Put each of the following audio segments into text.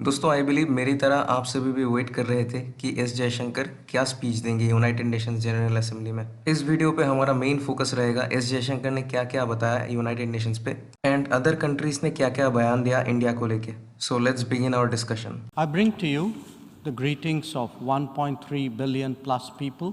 दोस्तों I believe मेरी तरह आप सभी भी वेट कर रहे थे कि एस जयशंकर क्या स्पीच देंगे यूनाइटेड नेशंस जनरल असेंबली में। इस वीडियो पे हमारा मेन फोकस रहेगा एस जयशंकर ने क्या क्या बताया यूनाइटेड नेशंस पे एंड अदर कंट्रीज ने क्या क्या बयान दिया इंडिया को लेके। So let's begin our discussion. I bring to you the greetings of 1.3 billion plus people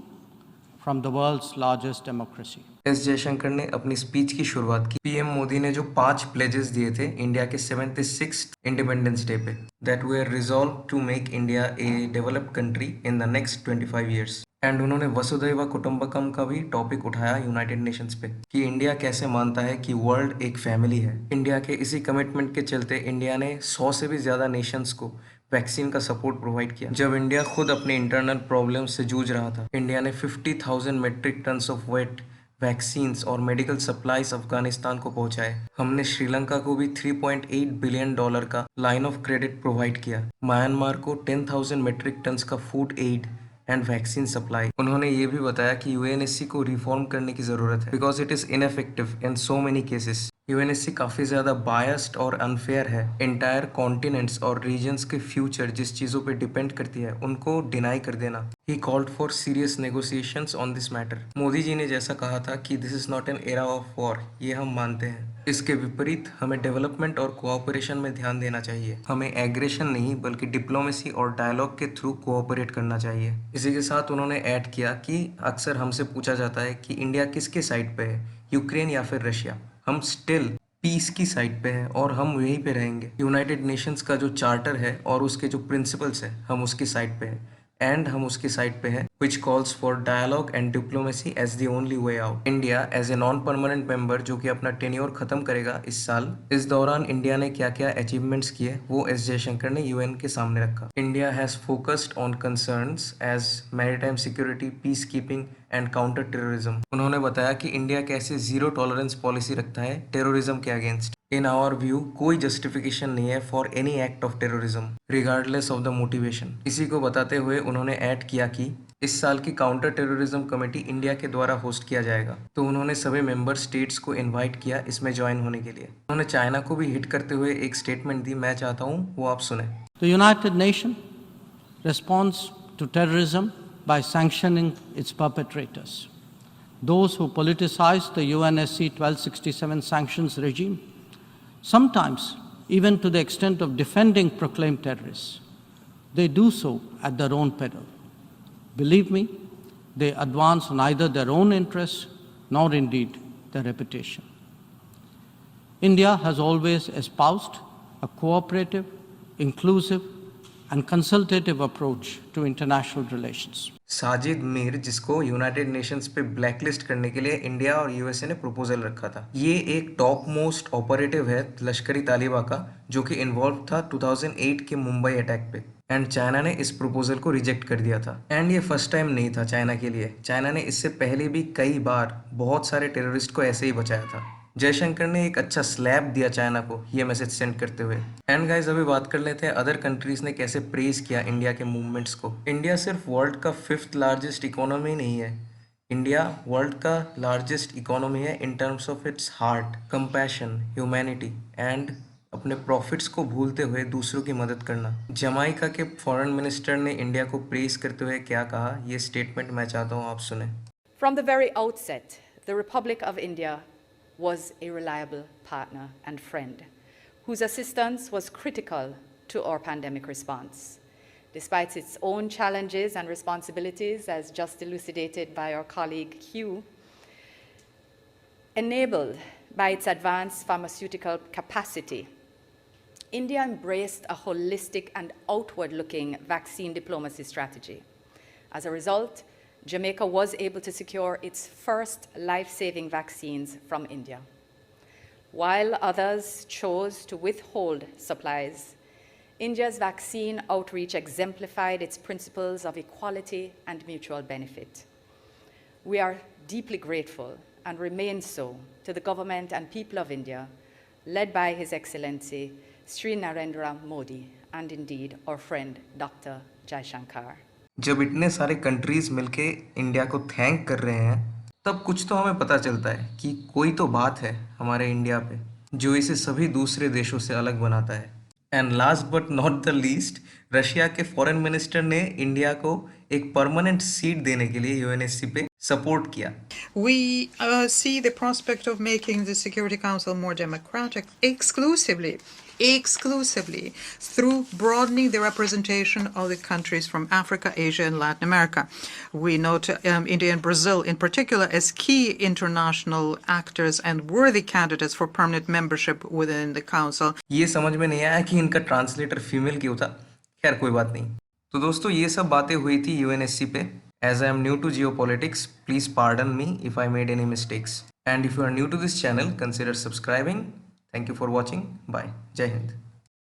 from the world's largest democracy. S Jaishankar ने अपनी स्पीच की शुरुआत की पीएम मोदी ने जो 5 प्लेजेस दिए थे इंडिया के 76th इंडिपेंडेंस डे पे, that we are resolve to make India a developed country in the next 25 years. एंड उन्होंने वसुधैव कुटुंबकम का भी टॉपिक उठाया यूनाइटेड नेशंस पे कि इंडिया कैसे मानता है कि वर्ल्ड एक फैमिली है। इंडिया के इसी कमिटमेंट के चलते इंडिया ने 100 से भी ज्यादा नेशंस को वैक्सीन का सपोर्ट प्रोवाइड किया। जब इंडिया खुद अपने इंटरनल प्रॉब्लम से जूझ रहा था, इंडिया ने 50,000 metric ton of wheat vaccines और मेडिकल सप्लाईज अफगानिस्तान को पहुंचाए। हमने श्रीलंका को भी $3.8 बिलियन का लाइन ऑफ क्रेडिट प्रोवाइड किया। म्यांमार को 10,000 मेट्रिक टन का food aid and vaccine supply. उन्होंने ये भी बताया कि यूएनएससी को रिफॉर्म करने की जरूरत है because it is ineffective in so many cases. UNSC काफी ज्यादा बायस्ड और अनफेयर है। इंटायर कॉन्टिनेंट्स और रीजन्स के फ्यूचर जिस चीजों पे डिपेंड करती है उनको डिनाई कर देना। He called for serious negotiations on this matter. Modi ji ने जैसा कहा था कि this is not an era of war, ये हम मानते हैं। इसके विपरीत हमें डेवलपमेंट और कोऑपरेशन में ध्यान देना चाहिए। हमें एग्रेशन नहीं बल्कि डिप्लोमेसी और डायलॉग के थ्रू कोऑपरेट करना चाहिए। इसी के साथ उन्होंने ऐड किया कि अक्सर हमसे पूछा जाता है कि इंडिया किसके साइड पे है, यूक्रेन या फिर रशिया। हम स्टिल पीस की साइड पे हैं और हम यहीं पे रहेंगे। यूनाइटेड नेशंस का जो चार्टर है और उसके जो प्रिंसिपल्स है हम उसकी साइड पे हैं एंड हम उसकी साइड पे हैं which calls for dialogue and diplomacy as the only way out. India as a non permanent member जो कि अपना टेन्योर खत्म करेगा इस साल, इस दौरान इंडिया ने क्या क्या अचीवमेंट्स किए वो एस जयशंकर ने यूएन के सामने रखा। India has focused on concerns as maritime security, peace keeping and counter terrorism. उन्होंने बताया कि इंडिया कैसे जीरो टॉलरेंस पॉलिसी रखता है टेररिज्म के अगेंस्ट। इन आवर व्यू कोई जस्टिफिकेशन नहीं है for any act of terrorism regardless of the motivation. इसी को बताते हुए उन्होंने ऐड किया कि इस साल की काउंटर टेररिज्म कमेटी इंडिया के द्वारा होस्ट किया जाएगा, तो उन्होंने सभी मेंबर स्टेट्स को इनवाइट किया इसमें ज्वाइन होने के लिए। उन्होंने चाइना को भी हिट करते हुए एक स्टेटमेंट दी, मैं चाहता हूँ वो आप सुने। The United Nations responds to terrorism by sanctioning its perpetrators. Those who politicize the UNSC 1267 sanctions regime, sometimes even to the extent of defending proclaimed terrorists, they do so at their own peril. Believe me, they advance neither their own interests nor indeed their reputation. India has always espoused a cooperative, inclusive, and consultative approach to international relations. Sajid Mir, जिसको United Nations पे blacklist करने के लिए India और USA ने proposal रखा था, ये एक टॉप मोस्ट ऑपरेटिव है लश्करी तालिबा का जो कि इन्वॉल्व था 2008 के मुंबई अटैक पे। एंड चाइना ने इस प्रपोजल को रिजेक्ट कर दिया था। एंड ये फर्स्ट टाइम नहीं था चाइना के लिए, चाइना ने इससे पहले भी कई बार बहुत सारे टेररिस्ट को ऐसे ही बचाया था। जयशंकर ने एक अच्छा स्लैब दिया चाइना को ये मैसेज सेंड करते हुए। एंड गाइस अभी बात कर लेते हैं अदर कंट्रीज ने कैसे प्रेज किया इंडिया के मूवमेंट्स को। इंडिया सिर्फ वर्ल्ड का 5th लार्जेस्ट इकोनॉमी नहीं है, इंडिया वर्ल्ड का लार्जेस्ट इकोनॉमी है in terms of its heart, compassion, humanity and अपने प्रॉफिट्स को भूलते हुए दूसरों की मदद करना। जमाइका के फॉरेन मिनिस्टर ने इंडिया को प्रेज करते हुए क्या कहा, ये स्टेटमेंट मैं चाहता हूँ आप सुने। From the very outset, the Republic of India was a reliable partner and friend whose assistance was critical to our pandemic response. Despite its own challenges and responsibilities, as just elucidated by our colleague Hugh, enabled by its advanced pharmaceutical capacity, India embraced a holistic and outward-looking vaccine diplomacy strategy. As a result, Jamaica was able to secure its first life-saving vaccines from India. While others chose to withhold supplies, India's vaccine outreach exemplified its principles of equality and mutual benefit. We are deeply grateful and remain so to the government and people of India, led by His Excellency Sri Narendra Modi and indeed our friend Dr. Jaishankar. जब इतने सारे countries मिलके India को thank कर रहे हैं तब कुछ तो हमें पता चलता है कि कोई तो बात है हमारे इंडिया पे जो इसे सभी दूसरे देशों से अलग बनाता है। And last but not the least, Russia के फॉरेन मिनिस्टर ने इंडिया को एक परमानेंट सीट देने के लिए यूएनएससी पे सपोर्ट किया। We see the prospect of making the Security Council more democratic exclusively through broadening the representation of the countries from Africa, Asia, and Latin America. We note India and Brazil in particular as key international actors and worthy candidates for permanent membership within the Council. ये समझ में नहीं आया कि इनका translator female क्यों था। खैर कोई बात नहीं। तो दोस्तों ये सब बातें हुई थी यूएनएससी पे। As I am new to geopolitics, please pardon me if I made any mistakes. And if you are new to this channel, consider subscribing. Thank you for watching. Bye. Jai Hind.